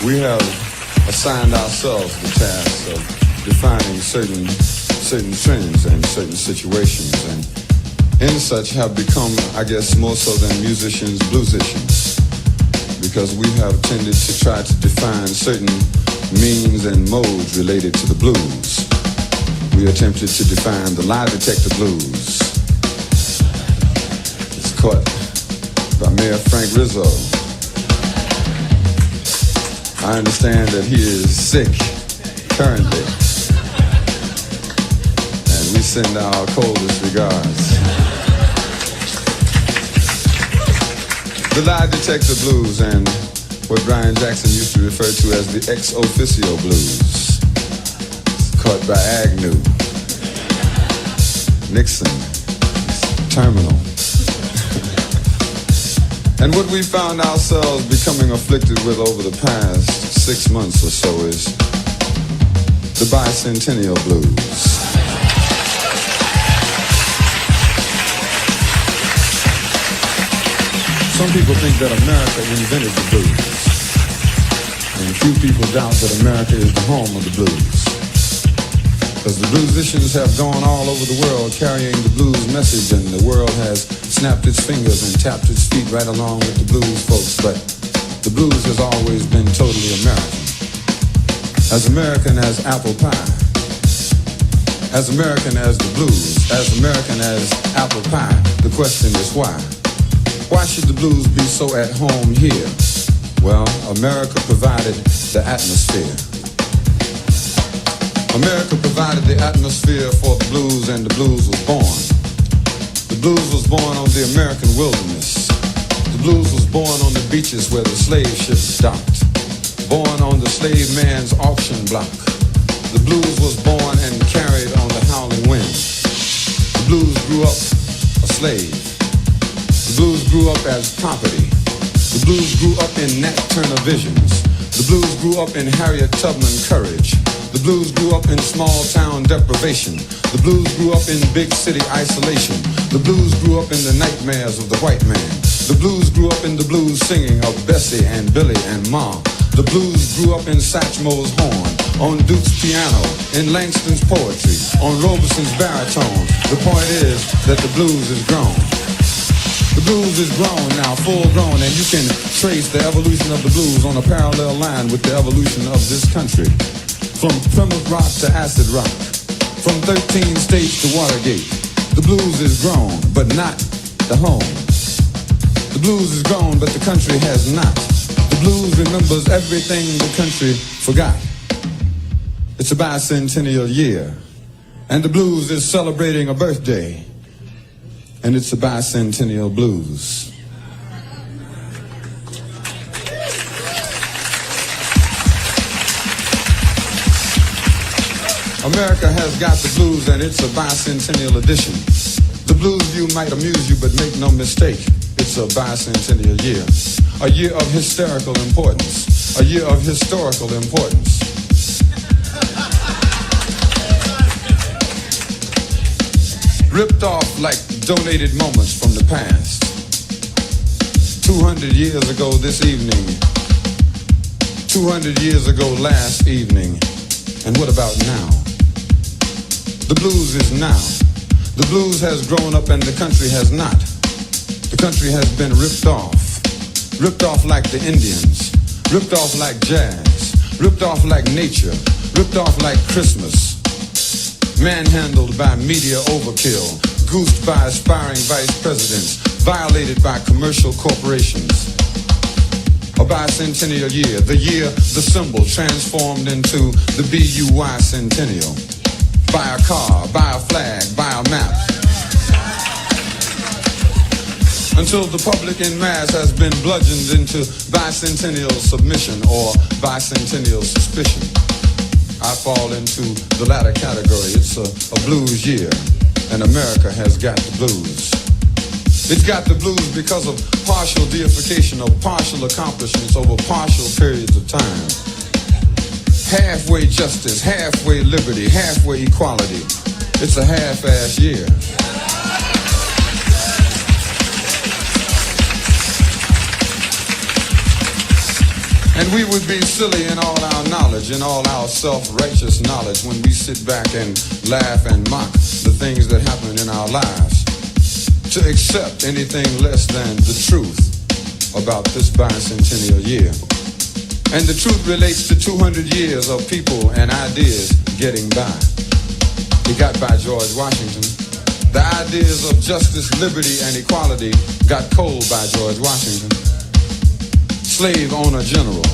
We have assigned ourselves the task of defining certain trends and certain situations, and in such have become, I guess, more so than musicians, bluesicians, because we have tended to try to define certain means and modes related to the blues. We attempted to define the lie detector blues. It's caught by Mayor Frank Rizzo. I understand that he is sick currently, and we send our coldest regards. The lie detector blues, and what Brian Jackson used to refer to as the ex officio blues, caught by Agnew, Nixon, Terminal. And what we found ourselves becoming afflicted with over the past 6 months or so is the bicentennial blues. Some people think that America invented the blues, and few people doubt that America is the home of the blues, because the bluesicians have gone all over the world carrying the blues message, and the world has snapped its fingers and tapped its feet right along with the blues folks. But the blues has always been totally American as apple pie, as American as the blues, as American as apple pie. The question is why? Why should the blues be so at home here? Well, America provided the atmosphere. America provided the atmosphere for the blues, and the blues was born. The blues was born on the American wilderness. The blues was born on the beaches where the slave ships docked. Born on the slave man's auction block. The blues was born and carried on the howling wind. The blues grew up a slave. The blues grew up as property. The blues grew up in Nat Turner visions. The blues grew up in Harriet Tubman courage. The blues grew up in small town deprivation. The blues grew up in big city isolation. The blues grew up in the nightmares of the white man. The blues grew up in the blues singing of Bessie and Billy and Ma. The blues grew up in Satchmo's horn, on Duke's piano, in Langston's poetry, on Robeson's baritone. The point is that the blues is grown. The blues is grown now, full grown, and you can trace the evolution of the blues on a parallel line with the evolution of this country. From Plymouth Rock to acid rock, from 13 states to Watergate. The blues is grown, but not the home. The blues is grown, but the country has not. The blues remembers everything the country forgot. It's a bicentennial year, and the blues is celebrating a birthday, and it's a bicentennial blues. America has got the blues, and it's a bicentennial edition. The blues view might amuse you, but make no mistake, it's a bicentennial year. A year of hysterical importance. A year of historical importance. Ripped off like donated moments from the past. 200 years ago this evening. 200 years ago last evening. And what about now? The blues is now. The blues has grown up and the country has not. The country has been ripped off. Ripped off like the Indians. Ripped off like jazz. Ripped off like nature. Ripped off like Christmas. Manhandled by media overkill. Goosed by aspiring vice presidents. Violated by commercial corporations. A bicentennial year. The year, the symbol transformed into the BUY centennial. Buy a car, buy a flag, buy a map. Until the public in mass has been bludgeoned into bicentennial submission or bicentennial suspicion. I fall into the latter category. It's a blues year, and America has got the blues. It's got the blues because of partial deification of partial accomplishments over partial periods of time. Halfway justice, halfway liberty, halfway equality. It's a half-ass year. And we would be silly in all our knowledge, in all our self-righteous knowledge, when we sit back and laugh and mock the things that happen in our lives, to accept anything less than the truth about this bicentennial year. And the truth relates to 200 years of people and ideas getting by. It got by George Washington. The ideas of justice, liberty, and equality got cold by George Washington. Slave owner general.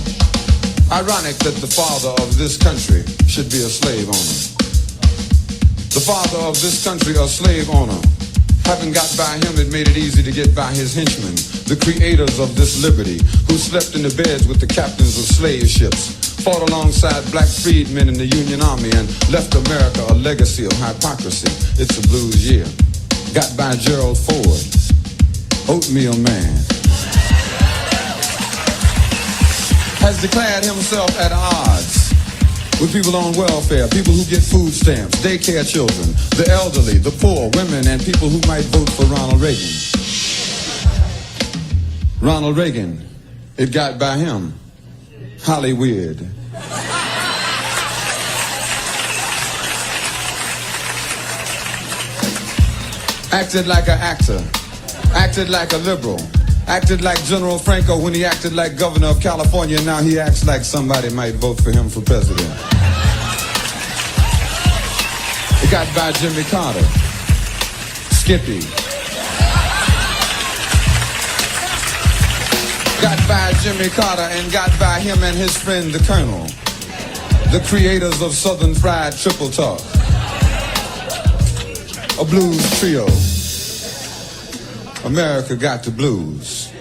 Ironic that the father of this country should be a slave owner. The father of this country, a slave owner. Having got by him, it made it easy to get by his henchmen, the creators of this liberty, who slept in the beds with the captains of slave ships, fought alongside black freedmen in the Union Army, and left America a legacy of hypocrisy. It's a blues year. Got by Gerald Ford, Oatmeal Man. Has declared himself at odds with people on welfare, people who get food stamps, daycare children, the elderly, the poor, women, and people who might vote for Ronald Reagan. Ronald Reagan, it got by him. Hollywood. Acted like an actor, acted like a liberal, acted like General Franco when he acted like governor of California. Now he acts like somebody might vote for him for president. It got by Jimmy Carter, Skippy. Got by Jimmy Carter and got by him and his friend the Colonel, the creators of Southern Fried Triple Talk, a blues trio. America got the blues.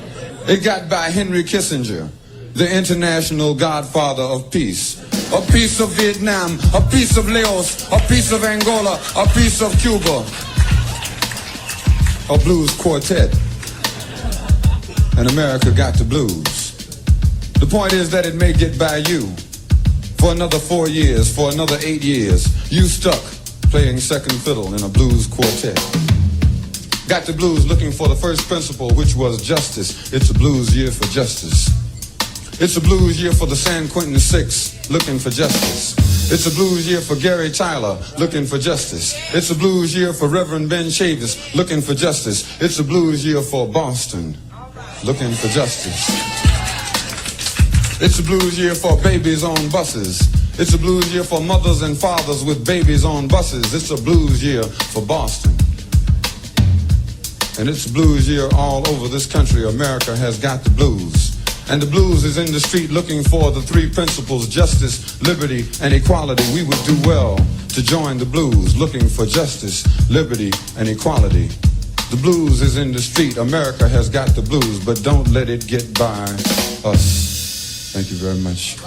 It got by Henry Kissinger, the international godfather of peace. A piece of Vietnam, a piece of Laos, a piece of Angola, a piece of Cuba. A blues quartet. And America got the blues. The point is that it may get by you for another 4 years, for another 8 years. You stuck playing second fiddle in a blues quartet. Got the blues looking for the first principle, which was justice. It's a blues year for justice. It's a blues year for the San Quentin Six, looking for justice. It's a blues year for Gary Tyler, looking for justice. It's a blues year for Reverend Ben Chavis, looking for justice. It's a blues year for Boston, looking for justice. It's a blues year for babies on buses. It's a blues year for mothers and fathers with babies on buses. It's a blues year for Boston. And it's a blues year all over this country. America has got the blues. And the blues is in the street looking for the three principles, justice, liberty, and equality. We would do well to join the blues, looking for justice, liberty, and equality. The blues is in the street. America has got the blues, but don't let it get by us. Thank you very much.